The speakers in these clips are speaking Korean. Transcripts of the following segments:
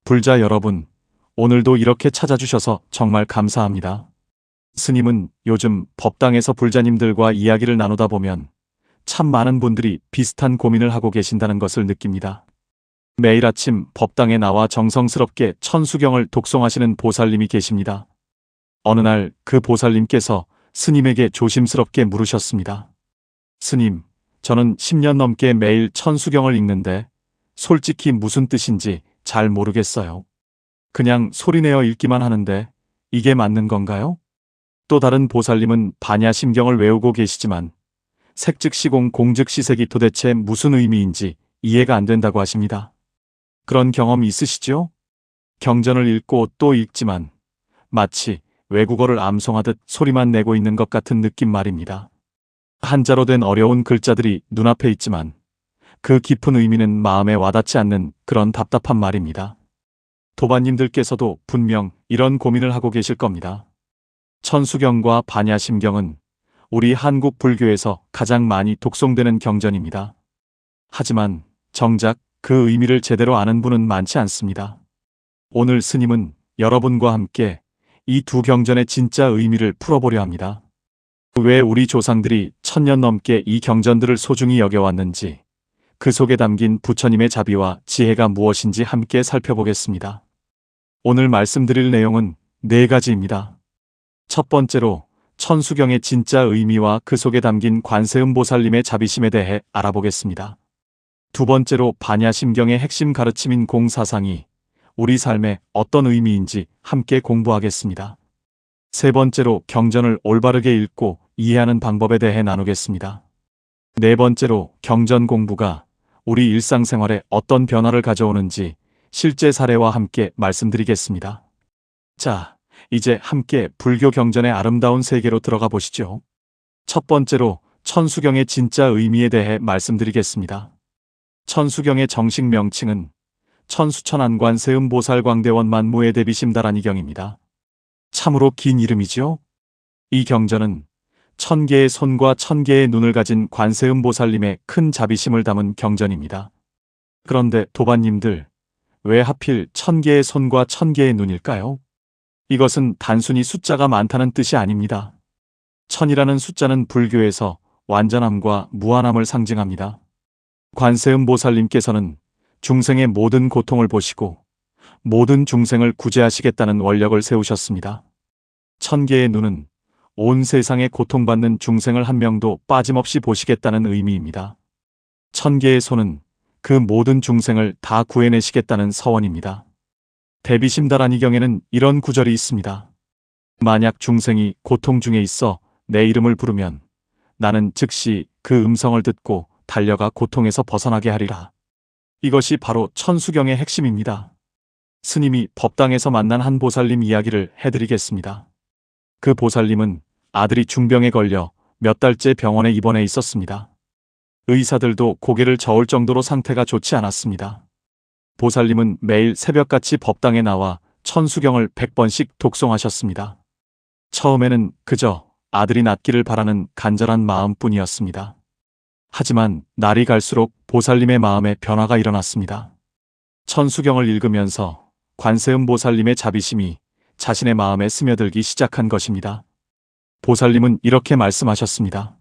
불자 여러분, 오늘도 이렇게 찾아주셔서 정말 감사합니다. 스님은 요즘 법당에서 불자님들과 이야기를 나누다 보면 참 많은 분들이 비슷한 고민을 하고 계신다는 것을 느낍니다. 매일 아침 법당에 나와 정성스럽게 천수경을 독송하시는 보살님이 계십니다. 어느 날 그 보살님께서 스님에게 조심스럽게 물으셨습니다. 스님, 저는 10년 넘게 매일 천수경을 읽는데 솔직히 무슨 뜻인지 잘 모르겠어요. 그냥 소리내어 읽기만 하는데 이게 맞는 건가요? 또 다른 보살님은 반야심경을 외우고 계시지만 색즉시공 공즉시색이 도대체 무슨 의미인지 이해가 안 된다고 하십니다. 그런 경험 있으시죠? 경전을 읽고 또 읽지만 마치 외국어를 암송하듯 소리만 내고 있는 것 같은 느낌 말입니다. 한자로 된 어려운 글자들이 눈앞에 있지만 그 깊은 의미는 마음에 와닿지 않는 그런 답답한 말입니다. 도반님들께서도 분명 이런 고민을 하고 계실 겁니다. 천수경과 반야심경은 우리 한국 불교에서 가장 많이 독송되는 경전입니다. 하지만 정작 그 의미를 제대로 아는 분은 많지 않습니다. 오늘 스님은 여러분과 함께 이 두 경전의 진짜 의미를 풀어보려 합니다. 왜 우리 조상들이 1000년 넘게 이 경전들을 소중히 여겨왔는지, 그 속에 담긴 부처님의 자비와 지혜가 무엇인지 함께 살펴보겠습니다. 오늘 말씀드릴 내용은 4가지입니다. 첫 번째로 천수경의 진짜 의미와 그 속에 담긴 관세음보살님의 자비심에 대해 알아보겠습니다. 두 번째로 반야심경의 핵심 가르침인 공사상이 우리 삶에 어떤 의미인지 함께 공부하겠습니다. 세 번째로 경전을 올바르게 읽고 이해하는 방법에 대해 나누겠습니다. 네 번째로 경전 공부가 우리 일상생활에 어떤 변화를 가져오는지 실제 사례와 함께 말씀드리겠습니다. 자, 이제 함께 불교 경전의 아름다운 세계로 들어가 보시죠. 첫 번째로 천수경의 진짜 의미에 대해 말씀드리겠습니다. 천수경의 정식 명칭은 천수천안관세음보살광대원 만무의 대비심다라니경입니다. 참으로 긴 이름이지요? 이 경전은 1000개의 손과 1000개의 눈을 가진 관세음보살님의 큰 자비심을 담은 경전입니다. 그런데 도반님들, 왜 하필 1000개의 손과 1000개의 눈일까요? 이것은 단순히 숫자가 많다는 뜻이 아닙니다. 1000이라는 숫자는 불교에서 완전함과 무한함을 상징합니다. 관세음보살님께서는 중생의 모든 고통을 보시고 모든 중생을 구제하시겠다는 원력을 세우셨습니다. 1000개의 눈은 온 세상에 고통받는 중생을 한 명도 빠짐없이 보시겠다는 의미입니다. 1000개의 손은 그 모든 중생을 다 구해내시겠다는 서원입니다. 대비심다라니경에는 이런 구절이 있습니다. 만약 중생이 고통 중에 있어 내 이름을 부르면 나는 즉시 그 음성을 듣고 달려가 고통에서 벗어나게 하리라. 이것이 바로 천수경의 핵심입니다. 스님이 법당에서 만난 한 보살님 이야기를 해드리겠습니다. 그 보살님은 아들이 중병에 걸려 몇 달째 병원에 입원해 있었습니다. 의사들도 고개를 저을 정도로 상태가 좋지 않았습니다. 보살님은 매일 새벽같이 법당에 나와 천수경을 100번씩 독송하셨습니다. 처음에는 그저 아들이 낫기를 바라는 간절한 마음뿐이었습니다. 하지만 날이 갈수록 보살님의 마음에 변화가 일어났습니다. 천수경을 읽으면서 관세음보살님의 자비심이 자신의 마음에 스며들기 시작한 것입니다. 보살님은 이렇게 말씀하셨습니다.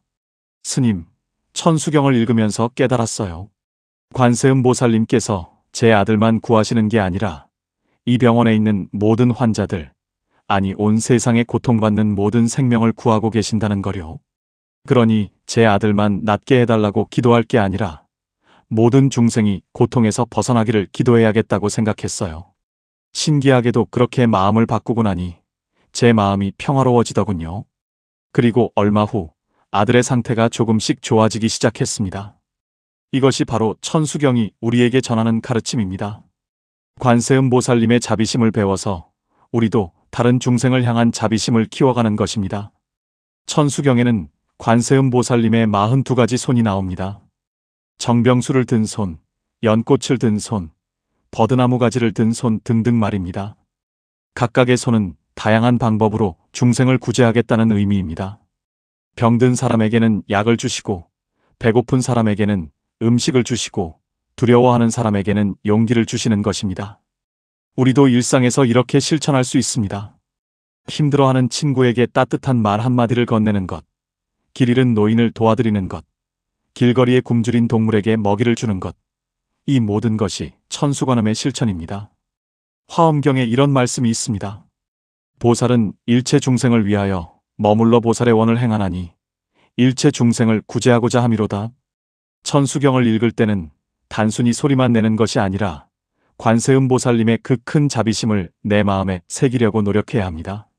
스님, 천수경을 읽으면서 깨달았어요. 관세음보살님께서 제 아들만 구하시는 게 아니라 이 병원에 있는 모든 환자들, 아니 온 세상에 고통받는 모든 생명을 구하고 계신다는 거요. 그러니 제 아들만 낫게 해달라고 기도할 게 아니라 모든 중생이 고통에서 벗어나기를 기도해야겠다고 생각했어요. 신기하게도 그렇게 마음을 바꾸고 나니 제 마음이 평화로워지더군요. 그리고 얼마 후 아들의 상태가 조금씩 좋아지기 시작했습니다. 이것이 바로 천수경이 우리에게 전하는 가르침입니다. 관세음보살님의 자비심을 배워서 우리도 다른 중생을 향한 자비심을 키워가는 것입니다. 천수경에는 관세음보살님의 42가지 손이 나옵니다. 정병수를 든 손, 연꽃을 든 손, 버드나무 가지를 든 손 등등 말입니다. 각각의 손은 다양한 방법으로 중생을 구제하겠다는 의미입니다. 병든 사람에게는 약을 주시고, 배고픈 사람에게는 음식을 주시고, 두려워하는 사람에게는 용기를 주시는 것입니다. 우리도 일상에서 이렇게 실천할 수 있습니다. 힘들어하는 친구에게 따뜻한 말 한마디를 건네는 것, 길 잃은 노인을 도와드리는 것, 길거리에 굶주린 동물에게 먹이를 주는 것, 이 모든 것이 천수관음의 실천입니다. 화엄경에 이런 말씀이 있습니다. 보살은 일체 중생을 위하여 머물러 보살의 원을 행하나니 일체 중생을 구제하고자 함이로다. 천수경을 읽을 때는 단순히 소리만 내는 것이 아니라 관세음보살님의 그 큰 자비심을 내 마음에 새기려고 노력해야 합니다.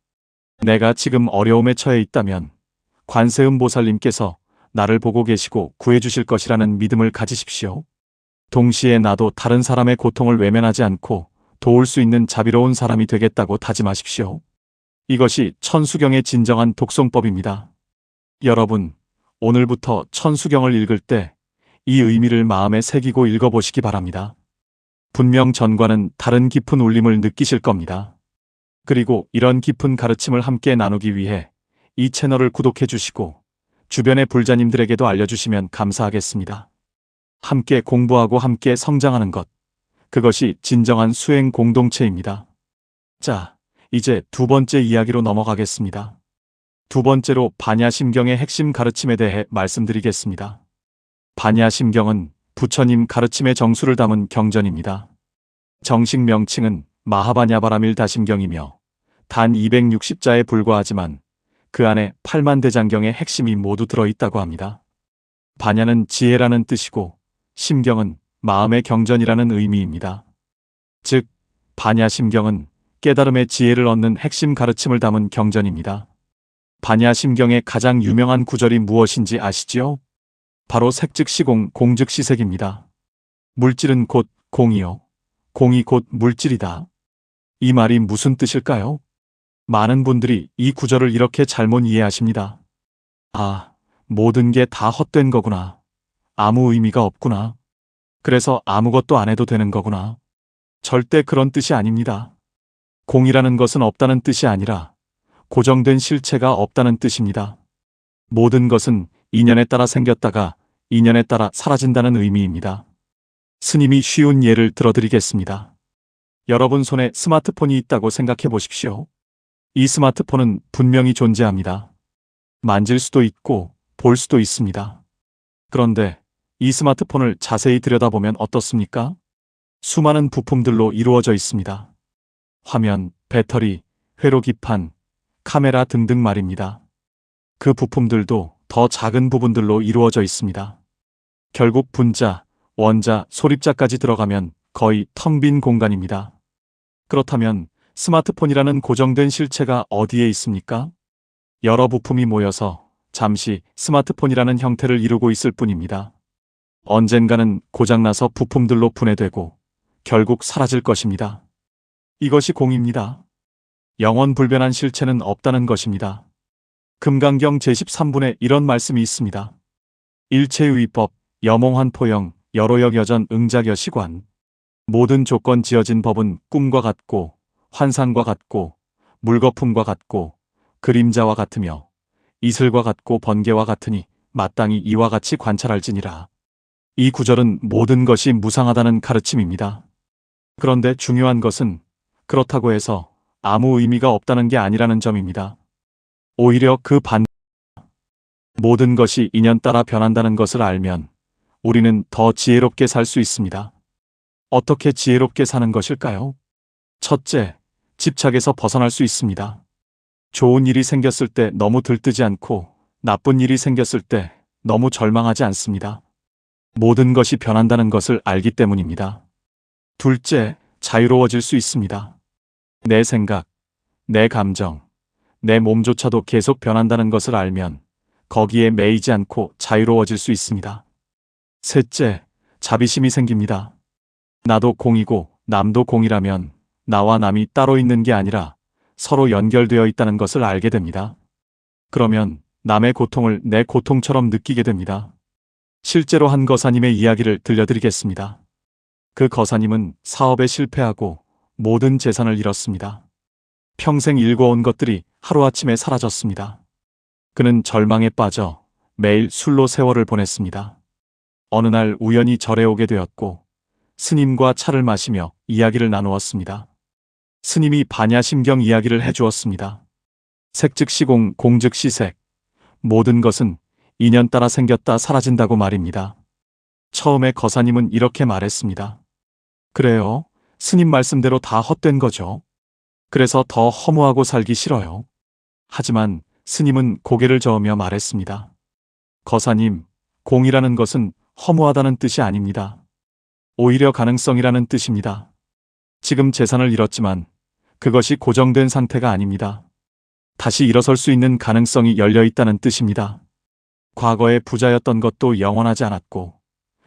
내가 지금 어려움에 처해 있다면 관세음보살님께서 나를 보고 계시고 구해주실 것이라는 믿음을 가지십시오. 동시에 나도 다른 사람의 고통을 외면하지 않고 도울 수 있는 자비로운 사람이 되겠다고 다짐하십시오. 이것이 천수경의 진정한 독송법입니다. 여러분, 오늘부터 천수경을 읽을 때 이 의미를 마음에 새기고 읽어보시기 바랍니다. 분명 전과는 다른 깊은 울림을 느끼실 겁니다. 그리고 이런 깊은 가르침을 함께 나누기 위해 이 채널을 구독해 주시고 주변의 불자님들에게도 알려주시면 감사하겠습니다. 함께 공부하고 함께 성장하는 것, 그것이 진정한 수행 공동체입니다. 자, 이제 두 번째 이야기로 넘어가겠습니다. 두 번째로 반야심경의 핵심 가르침에 대해 말씀드리겠습니다. 반야심경은 부처님 가르침의 정수를 담은 경전입니다. 정식 명칭은 마하바냐바라밀 다심경이며 단 260자에 불과하지만 그 안에 8만 대장경의 핵심이 모두 들어있다고 합니다. 반야는 지혜라는 뜻이고 심경은 마음의 경전이라는 의미입니다. 즉, 반야심경은 깨달음의 지혜를 얻는 핵심 가르침을 담은 경전입니다. 반야심경의 가장 유명한 구절이 무엇인지 아시지요? 바로 색즉시공, 공즉시색입니다. 물질은 곧 공이요, 공이 곧 물질이다. 이 말이 무슨 뜻일까요? 많은 분들이 이 구절을 이렇게 잘못 이해하십니다. 아, 모든 게 다 헛된 거구나. 아무 의미가 없구나. 그래서 아무것도 안 해도 되는 거구나. 절대 그런 뜻이 아닙니다. 공이라는 것은 없다는 뜻이 아니라 고정된 실체가 없다는 뜻입니다. 모든 것은 인연에 따라 생겼다가 인연에 따라 사라진다는 의미입니다. 스님이 쉬운 예를 들어드리겠습니다. 여러분 손에 스마트폰이 있다고 생각해 보십시오. 이 스마트폰은 분명히 존재합니다. 만질 수도 있고 볼 수도 있습니다. 그런데 이 스마트폰을 자세히 들여다보면 어떻습니까? 수많은 부품들로 이루어져 있습니다. 화면, 배터리, 회로기판, 카메라 등등 말입니다. 그 부품들도 더 작은 부분들로 이루어져 있습니다. 결국 분자, 원자, 소립자까지 들어가면 거의 텅 빈 공간입니다. 그렇다면 스마트폰이라는 고정된 실체가 어디에 있습니까? 여러 부품이 모여서 잠시 스마트폰이라는 형태를 이루고 있을 뿐입니다. 언젠가는 고장나서 부품들로 분해되고 결국 사라질 것입니다. 이것이 공입니다. 영원 불변한 실체는 없다는 것입니다. 금강경 제13분에 이런 말씀이 있습니다. 일체의법, 여몽환포영, 여로역여전 응작여시관. 모든 조건 지어진 법은 꿈과 같고 환상과 같고 물거품과 같고 그림자와 같으며 이슬과 같고 번개와 같으니 마땅히 이와 같이 관찰할지니라. 이 구절은 모든 것이 무상하다는 가르침입니다. 그런데 중요한 것은 그렇다고 해서 아무 의미가 없다는 게 아니라는 점입니다. 오히려 그 모든 것이 인연 따라 변한다는 것을 알면 우리는 더 지혜롭게 살 수 있습니다. 어떻게 지혜롭게 사는 것일까요? 첫째, 집착에서 벗어날 수 있습니다. 좋은 일이 생겼을 때 너무 들뜨지 않고 나쁜 일이 생겼을 때 너무 절망하지 않습니다. 모든 것이 변한다는 것을 알기 때문입니다. 둘째, 자유로워질 수 있습니다. 내 생각, 내 감정, 내 몸조차도 계속 변한다는 것을 알면 거기에 매이지 않고 자유로워질 수 있습니다. 셋째, 자비심이 생깁니다. 나도 공이고 남도 공이라면 나와 남이 따로 있는 게 아니라 서로 연결되어 있다는 것을 알게 됩니다. 그러면 남의 고통을 내 고통처럼 느끼게 됩니다. 실제로 한 거사님의 이야기를 들려드리겠습니다. 그 거사님은 사업에 실패하고 모든 재산을 잃었습니다. 평생 일궈온 것들이 하루아침에 사라졌습니다. 그는 절망에 빠져 매일 술로 세월을 보냈습니다. 어느 날 우연히 절에 오게 되었고 스님과 차를 마시며 이야기를 나누었습니다. 스님이 반야심경 이야기를 해주었습니다. 색즉 시공, 공즉 시색. 모든 것은 인연 따라 생겼다 사라진다고 말입니다. 처음에 거사님은 이렇게 말했습니다. 그래요. 스님 말씀대로 다 헛된 거죠. 그래서 더 허무하고 살기 싫어요. 하지만 스님은 고개를 저으며 말했습니다. 거사님, 공이라는 것은 허무하다는 뜻이 아닙니다. 오히려 가능성이라는 뜻입니다. 지금 재산을 잃었지만 그것이 고정된 상태가 아닙니다. 다시 일어설 수 있는 가능성이 열려 있다는 뜻입니다. 과거에 부자였던 것도 영원하지 않았고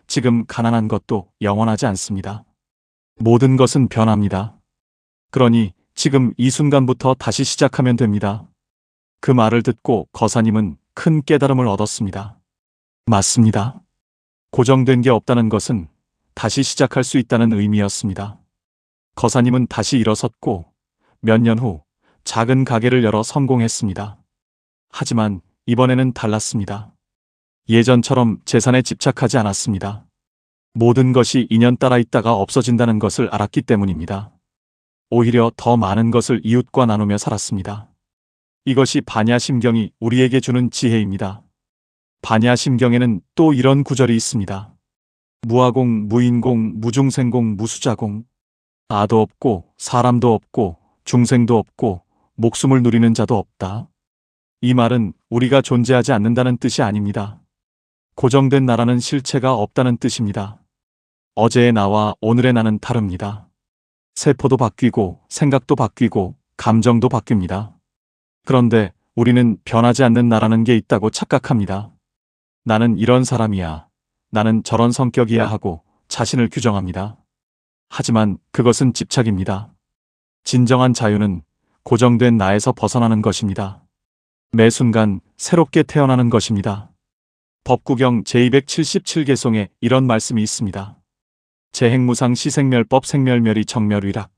지금 가난한 것도 영원하지 않습니다. 모든 것은 변합니다. 그러니 지금 이 순간부터 다시 시작하면 됩니다. 그 말을 듣고 거사님은 큰 깨달음을 얻었습니다. 맞습니다. 고정된 게 없다는 것은 다시 시작할 수 있다는 의미였습니다. 거사님은 다시 일어섰고 몇 년 후 작은 가게를 열어 성공했습니다. 하지만 이번에는 달랐습니다. 예전처럼 재산에 집착하지 않았습니다. 모든 것이 인연 따라 있다가 없어진다는 것을 알았기 때문입니다. 오히려 더 많은 것을 이웃과 나누며 살았습니다. 이것이 반야심경이 우리에게 주는 지혜입니다. 반야심경에는 또 이런 구절이 있습니다. 무아공, 무인공, 무중생공, 무수자공. 아도 없고 사람도 없고 중생도 없고 목숨을 누리는 자도 없다. 이 말은 우리가 존재하지 않는다는 뜻이 아닙니다. 고정된 나라는 실체가 없다는 뜻입니다. 어제의 나와 오늘의 나는 다릅니다. 세포도 바뀌고 생각도 바뀌고 감정도 바뀝니다. 그런데 우리는 변하지 않는 나라는 게 있다고 착각합니다. 나는 이런 사람이야. 나는 저런 성격이야 하고 자신을 규정합니다. 하지만 그것은 집착입니다. 진정한 자유는 고정된 나에서 벗어나는 것입니다. 매 순간 새롭게 태어나는 것입니다. 법구경 제277개송에 이런 말씀이 있습니다. 재행무상 시생멸법 생멸멸이 정멸위락.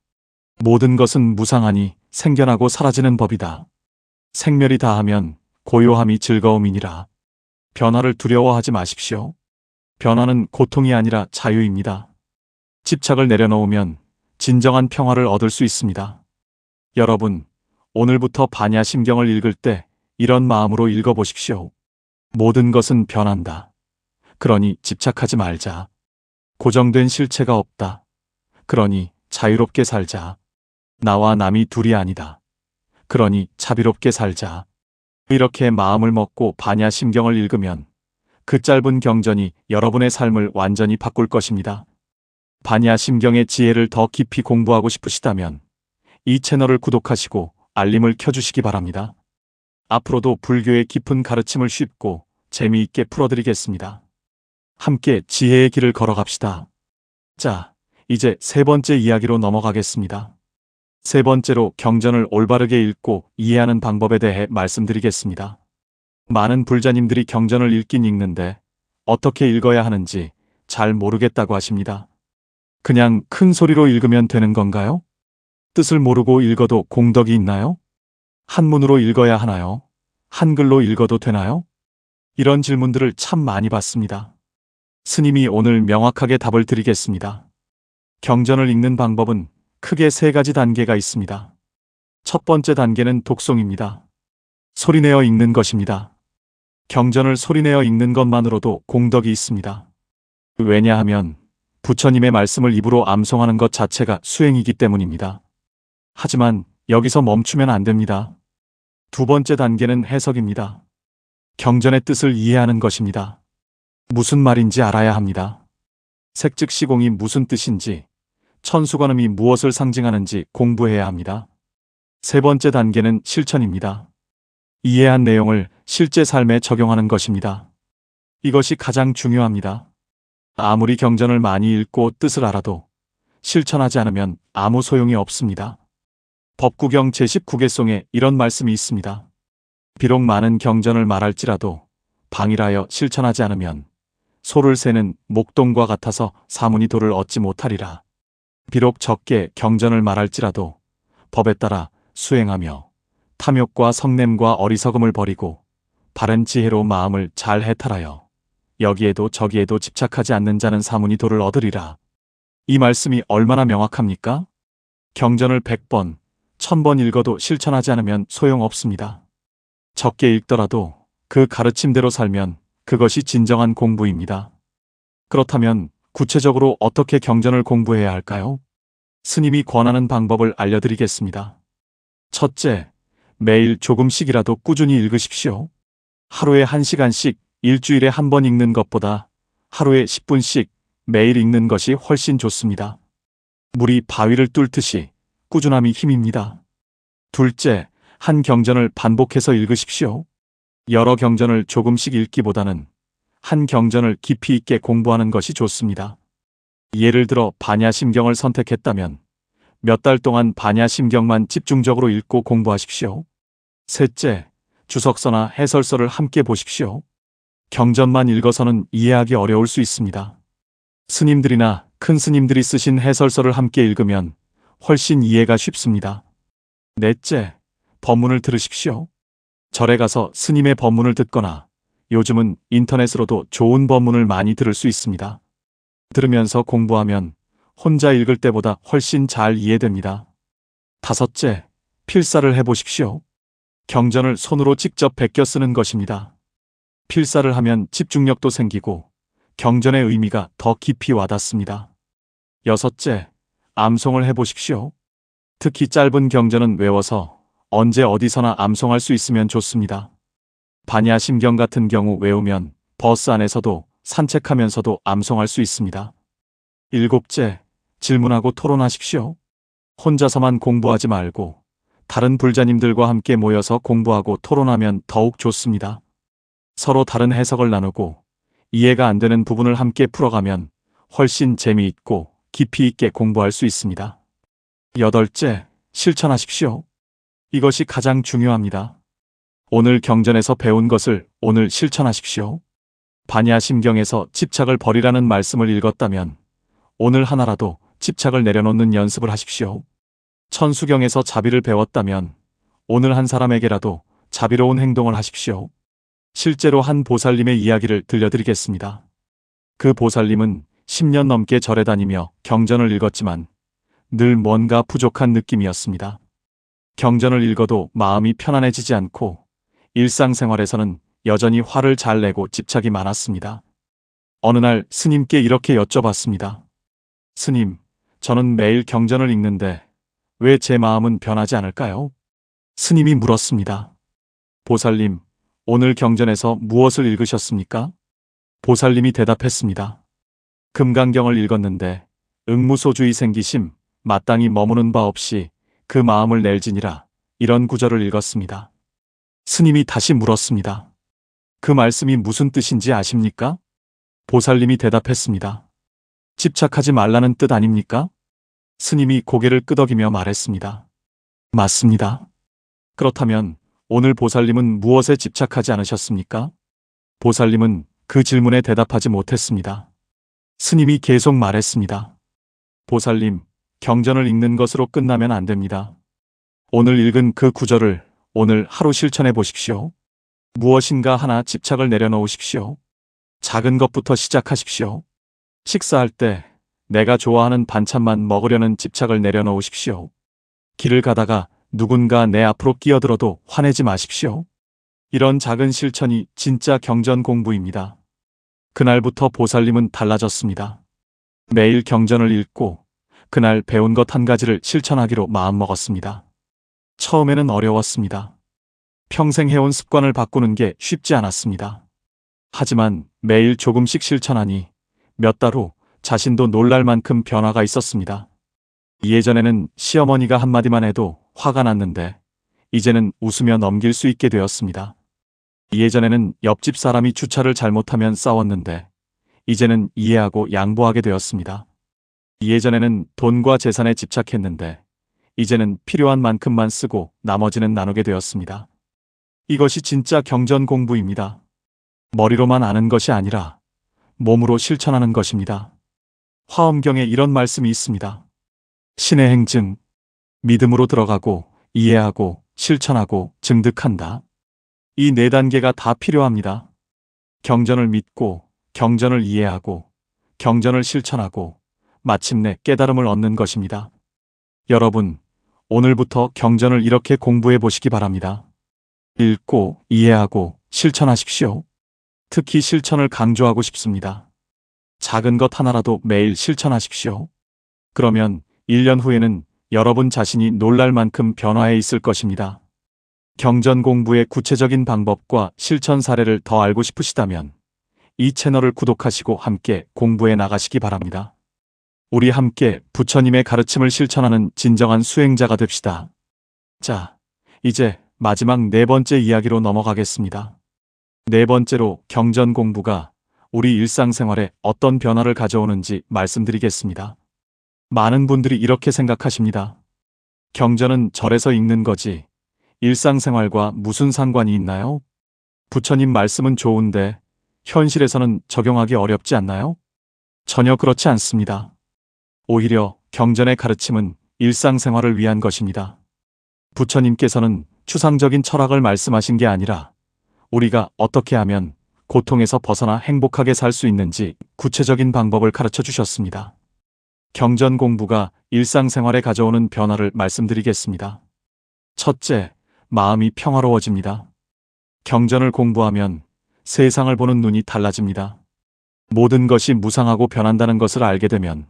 모든 것은 무상하니 생겨나고 사라지는 법이다. 생멸이 다하면 고요함이 즐거움이니라. 변화를 두려워하지 마십시오. 변화는 고통이 아니라 자유입니다. 집착을 내려놓으면 진정한 평화를 얻을 수 있습니다. 여러분, 오늘부터 반야심경을 읽을 때 이런 마음으로 읽어보십시오. 모든 것은 변한다. 그러니 집착하지 말자. 고정된 실체가 없다. 그러니 자유롭게 살자. 나와 남이 둘이 아니다. 그러니 자비롭게 살자. 이렇게 마음을 먹고 반야심경을 읽으면 그 짧은 경전이 여러분의 삶을 완전히 바꿀 것입니다. 반야심경의 지혜를 더 깊이 공부하고 싶으시다면 이 채널을 구독하시고 알림을 켜주시기 바랍니다. 앞으로도 불교의 깊은 가르침을 쉽고 재미있게 풀어드리겠습니다. 함께 지혜의 길을 걸어갑시다. 자, 이제 세 번째 이야기로 넘어가겠습니다. 세 번째로 경전을 올바르게 읽고 이해하는 방법에 대해 말씀드리겠습니다. 많은 불자님들이 경전을 읽긴 읽는데 어떻게 읽어야 하는지 잘 모르겠다고 하십니다. 그냥 큰 소리로 읽으면 되는 건가요? 뜻을 모르고 읽어도 공덕이 있나요? 한문으로 읽어야 하나요? 한글로 읽어도 되나요? 이런 질문들을 참 많이 받습니다. 스님이 오늘 명확하게 답을 드리겠습니다. 경전을 읽는 방법은 크게 세 가지 단계가 있습니다. 첫 번째 단계는 독송입니다. 소리내어 읽는 것입니다. 경전을 소리내어 읽는 것만으로도 공덕이 있습니다. 왜냐하면 부처님의 말씀을 입으로 암송하는 것 자체가 수행이기 때문입니다. 하지만 여기서 멈추면 안 됩니다. 두 번째 단계는 해석입니다. 경전의 뜻을 이해하는 것입니다. 무슨 말인지 알아야 합니다. 색즉 시공이 무슨 뜻인지, 천수관음이 무엇을 상징하는지 공부해야 합니다. 세 번째 단계는 실천입니다. 이해한 내용을 실제 삶에 적용하는 것입니다. 이것이 가장 중요합니다. 아무리 경전을 많이 읽고 뜻을 알아도 실천하지 않으면 아무 소용이 없습니다. 법구경 제19개송에 이런 말씀이 있습니다. 비록 많은 경전을 말할지라도 방일하여 실천하지 않으면 소를 세는 목동과 같아서 사문이 도를 얻지 못하리라. 비록 적게 경전을 말할지라도 법에 따라 수행하며 탐욕과 성냄과 어리석음을 버리고 바른 지혜로 마음을 잘 해탈하여 여기에도 저기에도 집착하지 않는 자는 사문이 도를 얻으리라. 이 말씀이 얼마나 명확합니까? 경전을 100번, 1000번 읽어도 실천하지 않으면 소용없습니다. 적게 읽더라도 그 가르침대로 살면 그것이 진정한 공부입니다. 그렇다면 구체적으로 어떻게 경전을 공부해야 할까요? 스님이 권하는 방법을 알려드리겠습니다. 첫째, 매일 조금씩이라도 꾸준히 읽으십시오. 하루에 1시간씩 일주일에 한 번 읽는 것보다 하루에 10분씩 매일 읽는 것이 훨씬 좋습니다. 물이 바위를 뚫듯이 꾸준함이 힘입니다. 둘째, 한 경전을 반복해서 읽으십시오. 여러 경전을 조금씩 읽기보다는 한 경전을 깊이 있게 공부하는 것이 좋습니다. 예를 들어 반야심경을 선택했다면 몇 달 동안 반야심경만 집중적으로 읽고 공부하십시오. 셋째, 주석서나 해설서를 함께 보십시오. 경전만 읽어서는 이해하기 어려울 수 있습니다. 스님들이나 큰 스님들이 쓰신 해설서를 함께 읽으면 훨씬 이해가 쉽습니다. 넷째, 법문을 들으십시오. 절에 가서 스님의 법문을 듣거나 요즘은 인터넷으로도 좋은 법문을 많이 들을 수 있습니다. 들으면서 공부하면 혼자 읽을 때보다 훨씬 잘 이해됩니다. 다섯째, 필사를 해보십시오. 경전을 손으로 직접 베껴 쓰는 것입니다. 필사를 하면 집중력도 생기고 경전의 의미가 더 깊이 와닿습니다. 여섯째, 암송을 해보십시오. 특히 짧은 경전은 외워서 언제 어디서나 암송할 수 있으면 좋습니다. 반야심경 같은 경우 외우면 버스 안에서도 산책하면서도 암송할 수 있습니다. 일곱째, 질문하고 토론하십시오. 혼자서만 공부하지 말고 다른 불자님들과 함께 모여서 공부하고 토론하면 더욱 좋습니다. 서로 다른 해석을 나누고 이해가 안 되는 부분을 함께 풀어가면 훨씬 재미있고 깊이 있게 공부할 수 있습니다. 여덟째, 실천하십시오. 이것이 가장 중요합니다. 오늘 경전에서 배운 것을 오늘 실천하십시오. 반야심경에서 집착을 버리라는 말씀을 읽었다면 오늘 하나라도 집착을 내려놓는 연습을 하십시오. 천수경에서 자비를 배웠다면 오늘 한 사람에게라도 자비로운 행동을 하십시오. 실제로 한 보살님의 이야기를 들려드리겠습니다. 그 보살님은 10년 넘게 절에 다니며 경전을 읽었지만 늘 뭔가 부족한 느낌이었습니다. 경전을 읽어도 마음이 편안해지지 않고 일상생활에서는 여전히 화를 잘 내고 집착이 많았습니다. 어느 날 스님께 이렇게 여쭤봤습니다. 스님, 저는 매일 경전을 읽는데 왜 제 마음은 변하지 않을까요? 스님이 물었습니다. 보살님, 오늘 경전에서 무엇을 읽으셨습니까? 보살님이 대답했습니다. 금강경을 읽었는데 응무소주의 생기심, 마땅히 머무는 바 없이 그 마음을 낼지니라, 이런 구절을 읽었습니다. 스님이 다시 물었습니다. 그 말씀이 무슨 뜻인지 아십니까? 보살님이 대답했습니다. 집착하지 말라는 뜻 아닙니까? 스님이 고개를 끄덕이며 말했습니다. 맞습니다. 그렇다면 오늘 보살님은 무엇에 집착하지 않으셨습니까? 보살님은 그 질문에 대답하지 못했습니다. 스님이 계속 말했습니다. 보살님, 경전을 읽는 것으로 끝나면 안 됩니다. 오늘 읽은 그 구절을 오늘 하루 실천해 보십시오. 무엇인가 하나 집착을 내려놓으십시오. 작은 것부터 시작하십시오. 식사할 때 내가 좋아하는 반찬만 먹으려는 집착을 내려놓으십시오. 길을 가다가 누군가 내 앞으로 끼어들어도 화내지 마십시오. 이런 작은 실천이 진짜 경전 공부입니다. 그날부터 보살님은 달라졌습니다. 매일 경전을 읽고 그날 배운 것 한 가지를 실천하기로 마음먹었습니다. 처음에는 어려웠습니다. 평생 해온 습관을 바꾸는 게 쉽지 않았습니다. 하지만 매일 조금씩 실천하니 몇 달 후 자신도 놀랄 만큼 변화가 있었습니다. 예전에는 시어머니가 한마디만 해도 화가 났는데 이제는 웃으며 넘길 수 있게 되었습니다. 예전에는 옆집 사람이 주차를 잘못하면 싸웠는데 이제는 이해하고 양보하게 되었습니다. 예전에는 돈과 재산에 집착했는데 이제는 필요한 만큼만 쓰고 나머지는 나누게 되었습니다. 이것이 진짜 경전 공부입니다. 머리로만 아는 것이 아니라 몸으로 실천하는 것입니다. 화엄경에 이런 말씀이 있습니다. 신의 행증, 믿음으로 들어가고 이해하고 실천하고 증득한다. 이 네 단계가 다 필요합니다. 경전을 믿고 경전을 이해하고 경전을 실천하고 마침내 깨달음을 얻는 것입니다. 여러분, 오늘부터 경전을 이렇게 공부해 보시기 바랍니다. 읽고, 이해하고, 실천하십시오. 특히 실천을 강조하고 싶습니다. 작은 것 하나라도 매일 실천하십시오. 그러면 1년 후에는 여러분 자신이 놀랄 만큼 변화해 있을 것입니다. 경전 공부의 구체적인 방법과 실천 사례를 더 알고 싶으시다면 이 채널을 구독하시고 함께 공부해 나가시기 바랍니다. 우리 함께 부처님의 가르침을 실천하는 진정한 수행자가 됩시다. 자, 이제 마지막 네 번째 이야기로 넘어가겠습니다. 네 번째로 경전 공부가 우리 일상생활에 어떤 변화를 가져오는지 말씀드리겠습니다. 많은 분들이 이렇게 생각하십니다. 경전은 절에서 읽는 거지 일상생활과 무슨 상관이 있나요? 부처님 말씀은 좋은데 현실에서는 적용하기 어렵지 않나요? 전혀 그렇지 않습니다. 오히려 경전의 가르침은 일상생활을 위한 것입니다. 부처님께서는 추상적인 철학을 말씀하신 게 아니라 우리가 어떻게 하면 고통에서 벗어나 행복하게 살 수 있는지 구체적인 방법을 가르쳐 주셨습니다. 경전 공부가 일상생활에 가져오는 변화를 말씀드리겠습니다. 첫째, 마음이 평화로워집니다. 경전을 공부하면 세상을 보는 눈이 달라집니다. 모든 것이 무상하고 변한다는 것을 알게 되면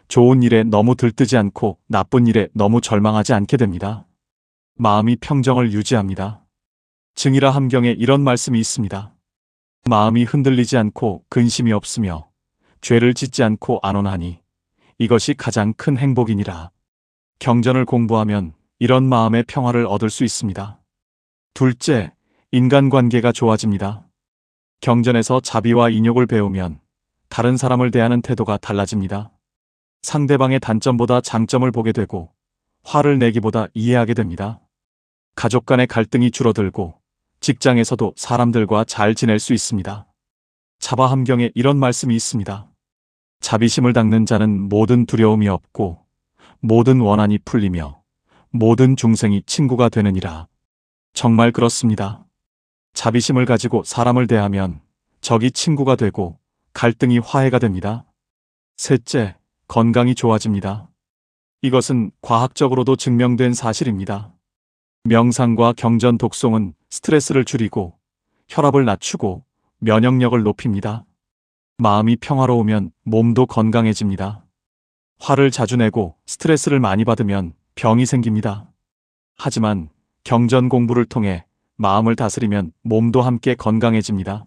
좋은 일에 너무 들뜨지 않고 나쁜 일에 너무 절망하지 않게 됩니다. 마음이 평정을 유지합니다. 증이라 함경에 이런 말씀이 있습니다. 마음이 흔들리지 않고 근심이 없으며 죄를 짓지 않고 안온하니 이것이 가장 큰 행복이니라. 경전을 공부하면 이런 마음의 평화를 얻을 수 있습니다. 둘째, 인간관계가 좋아집니다. 경전에서 자비와 인욕을 배우면 다른 사람을 대하는 태도가 달라집니다. 상대방의 단점보다 장점을 보게 되고 화를 내기보다 이해하게 됩니다. 가족 간의 갈등이 줄어들고 직장에서도 사람들과 잘 지낼 수 있습니다. 자바함경에 이런 말씀이 있습니다. 자비심을 닦는 자는 모든 두려움이 없고 모든 원한이 풀리며 모든 중생이 친구가 되느니라. 정말 그렇습니다. 자비심을 가지고 사람을 대하면 적이 친구가 되고 갈등이 화해가 됩니다. 셋째, 건강이 좋아집니다. 이것은 과학적으로도 증명된 사실입니다. 명상과 경전 독송은 스트레스를 줄이고 혈압을 낮추고 면역력을 높입니다. 마음이 평화로우면 몸도 건강해집니다. 화를 자주 내고 스트레스를 많이 받으면 병이 생깁니다. 하지만 경전 공부를 통해 마음을 다스리면 몸도 함께 건강해집니다.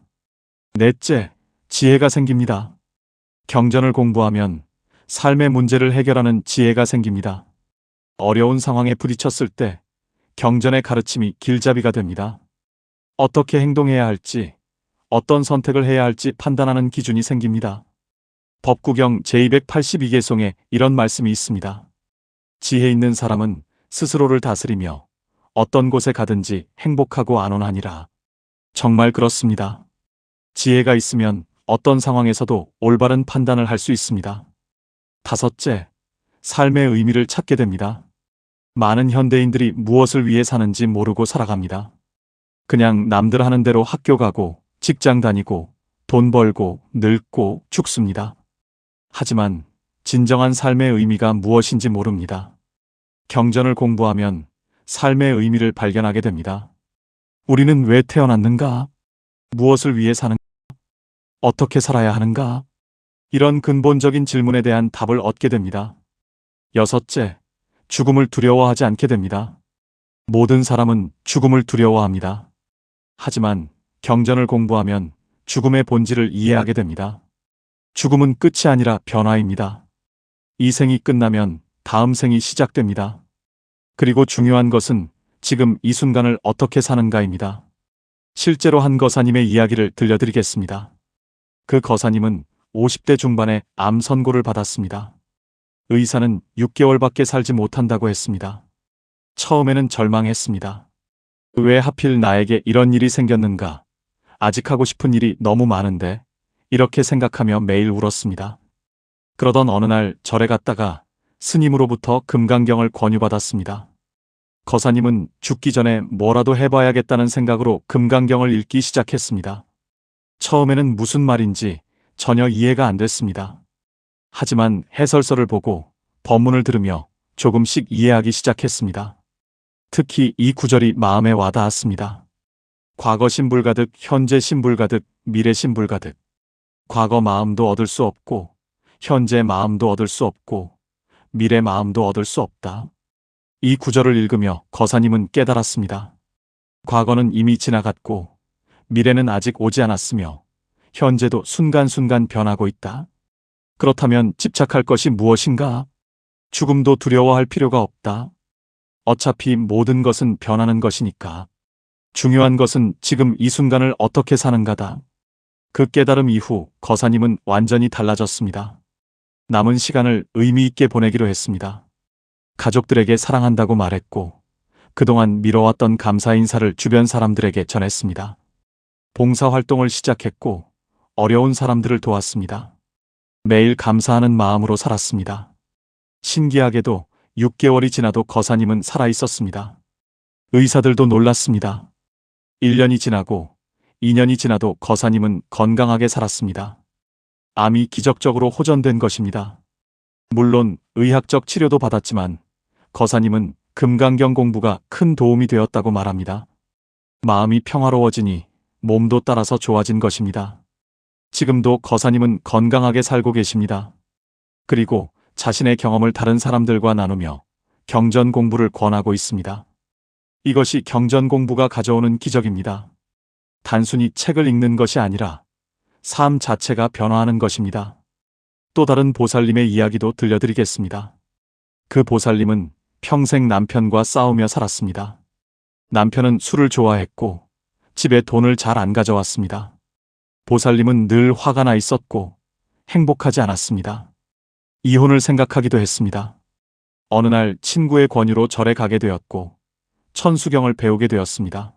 넷째, 지혜가 생깁니다. 경전을 공부하면 삶의 문제를 해결하는 지혜가 생깁니다. 어려운 상황에 부딪혔을 때 경전의 가르침이 길잡이가 됩니다. 어떻게 행동해야 할지, 어떤 선택을 해야 할지 판단하는 기준이 생깁니다. 법구경 제282개송에 이런 말씀이 있습니다. 지혜 있는 사람은 스스로를 다스리며 어떤 곳에 가든지 행복하고 안온하니라. 정말 그렇습니다. 지혜가 있으면 어떤 상황에서도 올바른 판단을 할 수 있습니다. 다섯째, 삶의 의미를 찾게 됩니다. 많은 현대인들이 무엇을 위해 사는지 모르고 살아갑니다. 그냥 남들 하는 대로 학교 가고 직장 다니고 돈 벌고 늙고 죽습니다. 하지만 진정한 삶의 의미가 무엇인지 모릅니다. 경전을 공부하면 삶의 의미를 발견하게 됩니다. 우리는 왜 태어났는가? 무엇을 위해 사는가? 어떻게 살아야 하는가? 이런 근본적인 질문에 대한 답을 얻게 됩니다. 여섯째, 죽음을 두려워하지 않게 됩니다. 모든 사람은 죽음을 두려워합니다. 하지만 경전을 공부하면 죽음의 본질을 이해하게 됩니다. 죽음은 끝이 아니라 변화입니다. 이 생이 끝나면 다음 생이 시작됩니다. 그리고 중요한 것은 지금 이 순간을 어떻게 사는가입니다. 실제로 한 거사님의 이야기를 들려드리겠습니다. 그 거사님은 50대 중반에 암 선고를 받았습니다. 의사는 6개월밖에 살지 못한다고 했습니다. 처음에는 절망했습니다. 왜 하필 나에게 이런 일이 생겼는가? 아직 하고 싶은 일이 너무 많은데 이렇게 생각하며 매일 울었습니다. 그러던 어느 날 절에 갔다가 스님으로부터 금강경을 권유받았습니다. 거사님은 죽기 전에 뭐라도 해봐야겠다는 생각으로 금강경을 읽기 시작했습니다. 처음에는 무슨 말인지 전혀 이해가 안 됐습니다. 하지만 해설서를 보고 법문을 들으며 조금씩 이해하기 시작했습니다. 특히 이 구절이 마음에 와닿았습니다. 과거 신불가득, 현재 신불가득, 미래 신불가득. 과거 마음도 얻을 수 없고, 현재 마음도 얻을 수 없고, 미래 마음도 얻을 수 없다. 이 구절을 읽으며 거사님은 깨달았습니다. 과거는 이미 지나갔고, 미래는 아직 오지 않았으며, 현재도 순간순간 변하고 있다. 그렇다면 집착할 것이 무엇인가? 죽음도 두려워할 필요가 없다. 어차피 모든 것은 변하는 것이니까. 중요한 것은 지금 이 순간을 어떻게 사는가다. 그 깨달음 이후 거사님은 완전히 달라졌습니다. 남은 시간을 의미 있게 보내기로 했습니다. 가족들에게 사랑한다고 말했고, 그동안 미뤄왔던 감사 인사를 주변 사람들에게 전했습니다. 봉사활동을 시작했고, 어려운 사람들을 도왔습니다. 매일 감사하는 마음으로 살았습니다. 신기하게도 6개월이 지나도 거사님은 살아있었습니다. 의사들도 놀랐습니다. 1년이 지나고 2년이 지나도 거사님은 건강하게 살았습니다. 암이 기적적으로 호전된 것입니다. 물론 의학적 치료도 받았지만 거사님은 금강경 공부가 큰 도움이 되었다고 말합니다. 마음이 평화로워지니 몸도 따라서 좋아진 것입니다. 지금도 거사님은 건강하게 살고 계십니다. 그리고 자신의 경험을 다른 사람들과 나누며 경전 공부를 권하고 있습니다. 이것이 경전 공부가 가져오는 기적입니다. 단순히 책을 읽는 것이 아니라 삶 자체가 변화하는 것입니다. 또 다른 보살님의 이야기도 들려드리겠습니다. 그 보살님은 평생 남편과 싸우며 살았습니다. 남편은 술을 좋아했고 집에 돈을 잘 안 가져왔습니다. 보살님은 늘 화가 나 있었고 행복하지 않았습니다. 이혼을 생각하기도 했습니다. 어느 날 친구의 권유로 절에 가게 되었고 천수경을 배우게 되었습니다.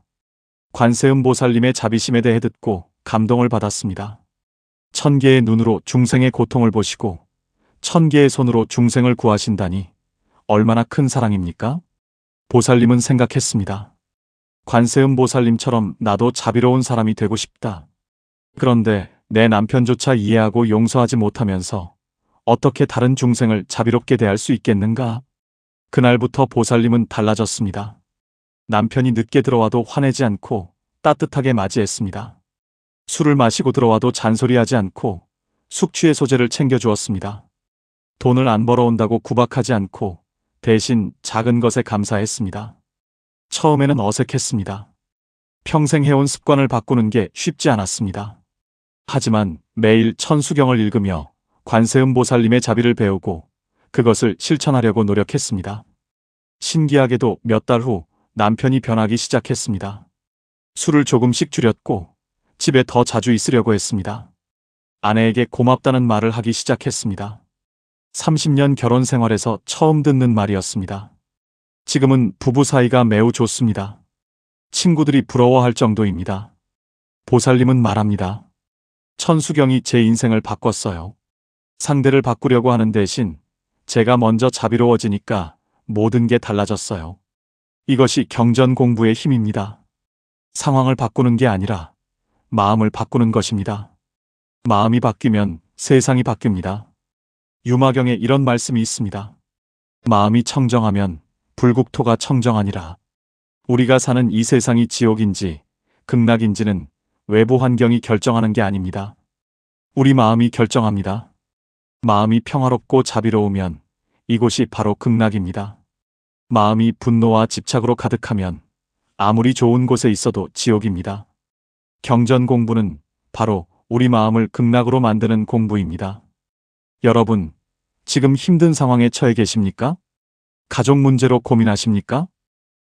관세음 보살님의 자비심에 대해 듣고 감동을 받았습니다. 1000개의 눈으로 중생의 고통을 보시고 1000개의 손으로 중생을 구하신다니 얼마나 큰 사랑입니까? 보살님은 생각했습니다. 관세음 보살님처럼 나도 자비로운 사람이 되고 싶다. 그런데 내 남편조차 이해하고 용서하지 못하면서 어떻게 다른 중생을 자비롭게 대할 수 있겠는가? 그날부터 보살님은 달라졌습니다. 남편이 늦게 들어와도 화내지 않고 따뜻하게 맞이했습니다. 술을 마시고 들어와도 잔소리하지 않고 숙취의 소재를 챙겨주었습니다. 돈을 안 벌어온다고 구박하지 않고 대신 작은 것에 감사했습니다. 처음에는 어색했습니다. 평생 해온 습관을 바꾸는 게 쉽지 않았습니다. 하지만 매일 천수경을 읽으며 관세음 보살님의 자비를 배우고 그것을 실천하려고 노력했습니다. 신기하게도 몇 달 후 남편이 변하기 시작했습니다. 술을 조금씩 줄였고 집에 더 자주 있으려고 했습니다. 아내에게 고맙다는 말을 하기 시작했습니다. 30년 결혼 생활에서 처음 듣는 말이었습니다. 지금은 부부 사이가 매우 좋습니다. 친구들이 부러워할 정도입니다. 보살님은 말합니다. 천수경이 제 인생을 바꿨어요. 상대를 바꾸려고 하는 대신 제가 먼저 자비로워지니까 모든 게 달라졌어요. 이것이 경전 공부의 힘입니다. 상황을 바꾸는 게 아니라 마음을 바꾸는 것입니다. 마음이 바뀌면 세상이 바뀝니다. 유마경에 이런 말씀이 있습니다. 마음이 청정하면 불국토가 청정하니라. 우리가 사는 이 세상이 지옥인지 극락인지는 외부 환경이 결정하는 게 아닙니다. 우리 마음이 결정합니다. 마음이 평화롭고 자비로우면 이곳이 바로 극락입니다. 마음이 분노와 집착으로 가득하면 아무리 좋은 곳에 있어도 지옥입니다. 경전 공부는 바로 우리 마음을 극락으로 만드는 공부입니다. 여러분, 지금 힘든 상황에 처해 계십니까? 가족 문제로 고민하십니까?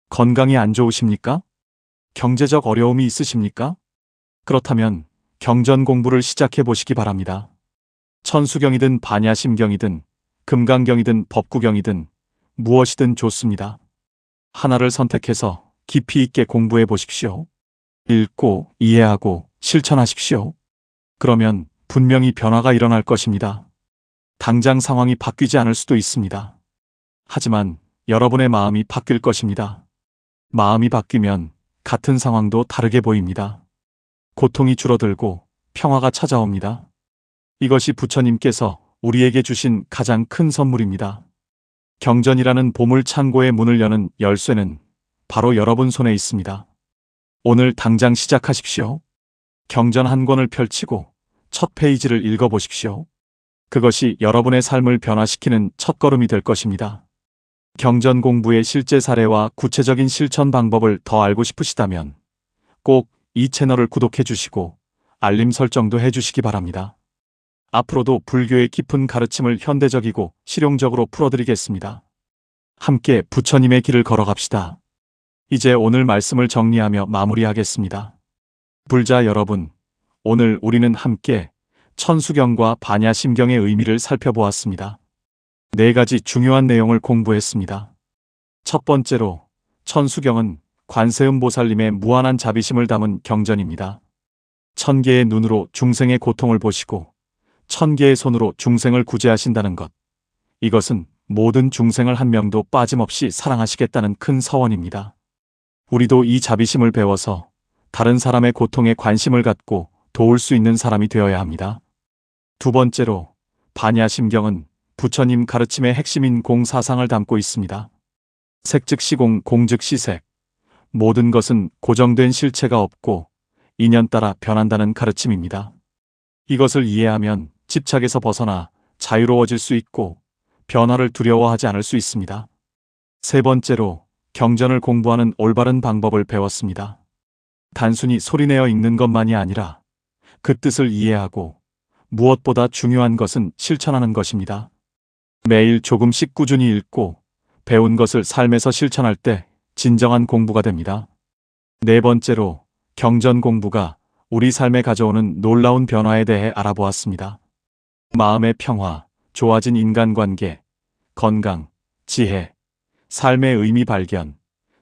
건강이 안 좋으십니까? 경제적 어려움이 있으십니까? 그렇다면 경전 공부를 시작해 보시기 바랍니다. 천수경이든 반야심경이든 금강경이든 법구경이든 무엇이든 좋습니다. 하나를 선택해서 깊이 있게 공부해 보십시오. 읽고 이해하고 실천하십시오. 그러면 분명히 변화가 일어날 것입니다. 당장 상황이 바뀌지 않을 수도 있습니다. 하지만 여러분의 마음이 바뀔 것입니다. 마음이 바뀌면 같은 상황도 다르게 보입니다. 고통이 줄어들고 평화가 찾아옵니다. 이것이 부처님께서 우리에게 주신 가장 큰 선물입니다. 경전이라는 보물 창고의 문을 여는 열쇠는 바로 여러분 손에 있습니다. 오늘 당장 시작하십시오. 경전 한 권을 펼치고 첫 페이지를 읽어보십시오. 그것이 여러분의 삶을 변화시키는 첫걸음이 될 것입니다. 경전 공부의 실제 사례와 구체적인 실천 방법을 더 알고 싶으시다면 꼭 이 채널을 구독해 주시고 알림 설정도 해주시기 바랍니다. 앞으로도 불교의 깊은 가르침을 현대적이고 실용적으로 풀어드리겠습니다. 함께 부처님의 길을 걸어갑시다. 이제 오늘 말씀을 정리하며 마무리하겠습니다. 불자 여러분, 오늘 우리는 함께 천수경과 반야심경의 의미를 살펴보았습니다. 4가지 중요한 내용을 공부했습니다. 첫 번째로, 천수경은 관세음보살님의 무한한 자비심을 담은 경전입니다. 1000개의 눈으로 중생의 고통을 보시고 1000개의 손으로 중생을 구제하신다는 것. 이것은 모든 중생을 한 명도 빠짐없이 사랑하시겠다는 큰 서원입니다. 우리도 이 자비심을 배워서 다른 사람의 고통에 관심을 갖고 도울 수 있는 사람이 되어야 합니다. 두 번째로, 반야심경은 부처님 가르침의 핵심인 공사상을 담고 있습니다. 색즉시공, 공즉시색. 모든 것은 고정된 실체가 없고 인연 따라 변한다는 가르침입니다. 이것을 이해하면 집착에서 벗어나 자유로워질 수 있고 변화를 두려워하지 않을 수 있습니다. 세 번째로, 경전을 공부하는 올바른 방법을 배웠습니다. 단순히 소리내어 읽는 것만이 아니라 그 뜻을 이해하고 무엇보다 중요한 것은 실천하는 것입니다. 매일 조금씩 꾸준히 읽고 배운 것을 삶에서 실천할 때 진정한 공부가 됩니다. 네 번째로, 경전 공부가 우리 삶에 가져오는 놀라운 변화에 대해 알아보았습니다. 마음의 평화, 좋아진 인간관계, 건강, 지혜, 삶의 의미 발견,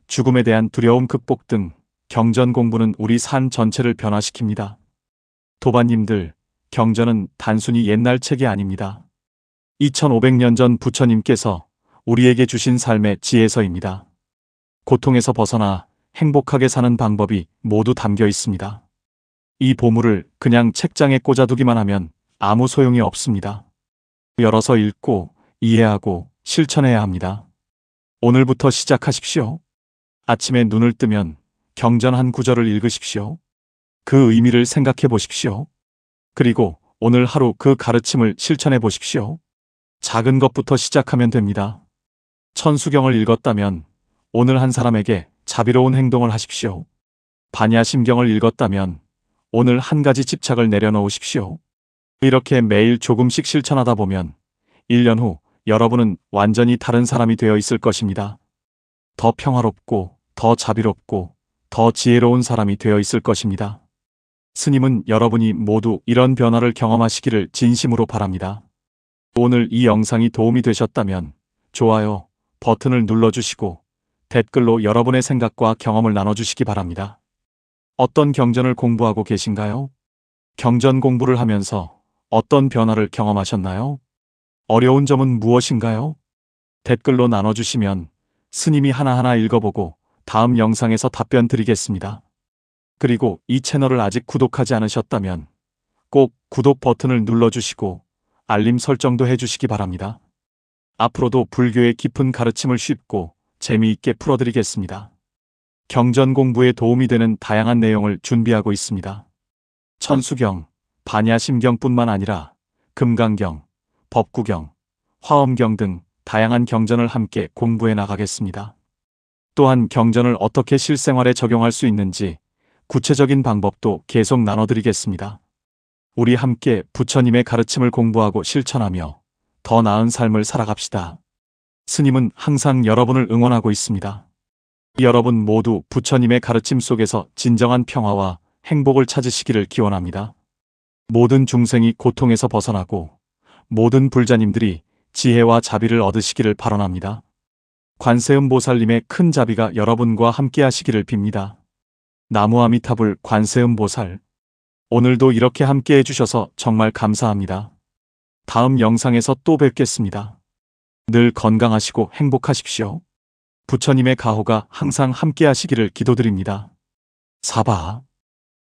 죽음에 대한 두려움 극복 등 경전 공부는 우리 삶 전체를 변화시킵니다. 도반님들, 경전은 단순히 옛날 책이 아닙니다. 2500년 전 부처님께서 우리에게 주신 삶의 지혜서입니다. 고통에서 벗어나 행복하게 사는 방법이 모두 담겨 있습니다. 이 보물을 그냥 책장에 꽂아두기만 하면 아무 소용이 없습니다. 열어서 읽고 이해하고 실천해야 합니다. 오늘부터 시작하십시오. 아침에 눈을 뜨면 경전 한 구절을 읽으십시오. 그 의미를 생각해 보십시오. 그리고 오늘 하루 그 가르침을 실천해 보십시오. 작은 것부터 시작하면 됩니다. 천수경을 읽었다면 오늘 한 사람에게 자비로운 행동을 하십시오. 반야심경을 읽었다면 오늘 한 가지 집착을 내려놓으십시오. 이렇게 매일 조금씩 실천하다 보면 1년 후 여러분은 완전히 다른 사람이 되어 있을 것입니다. 더 평화롭고 더 자비롭고 더 지혜로운 사람이 되어 있을 것입니다. 스님은 여러분이 모두 이런 변화를 경험하시기를 진심으로 바랍니다. 오늘 이 영상이 도움이 되셨다면 좋아요 버튼을 눌러주시고 댓글로 여러분의 생각과 경험을 나눠주시기 바랍니다. 어떤 경전을 공부하고 계신가요? 경전 공부를 하면서 어떤 변화를 경험하셨나요? 어려운 점은 무엇인가요? 댓글로 나눠주시면 스님이 하나하나 읽어보고 다음 영상에서 답변 드리겠습니다. 그리고 이 채널을 아직 구독하지 않으셨다면 꼭 구독 버튼을 눌러주시고 알림 설정도 해주시기 바랍니다. 앞으로도 불교의 깊은 가르침을 쉽고 재미있게 풀어드리겠습니다. 경전 공부에 도움이 되는 다양한 내용을 준비하고 있습니다. 천수경, 반야심경뿐만 아니라 금강경, 법구경, 화엄경 등 다양한 경전을 함께 공부해 나가겠습니다. 또한 경전을 어떻게 실생활에 적용할 수 있는지 구체적인 방법도 계속 나눠드리겠습니다. 우리 함께 부처님의 가르침을 공부하고 실천하며 더 나은 삶을 살아갑시다. 스님은 항상 여러분을 응원하고 있습니다. 여러분 모두 부처님의 가르침 속에서 진정한 평화와 행복을 찾으시기를 기원합니다. 모든 중생이 고통에서 벗어나고 모든 불자님들이 지혜와 자비를 얻으시기를 발언합니다. 관세음보살님의 큰 자비가 여러분과 함께 하시기를 빕니다. 나무아미타불 관세음보살. 오늘도 이렇게 함께 해주셔서 정말 감사합니다. 다음 영상에서 또 뵙겠습니다. 늘 건강하시고 행복하십시오. 부처님의 가호가 항상 함께 하시기를 기도드립니다. 사바.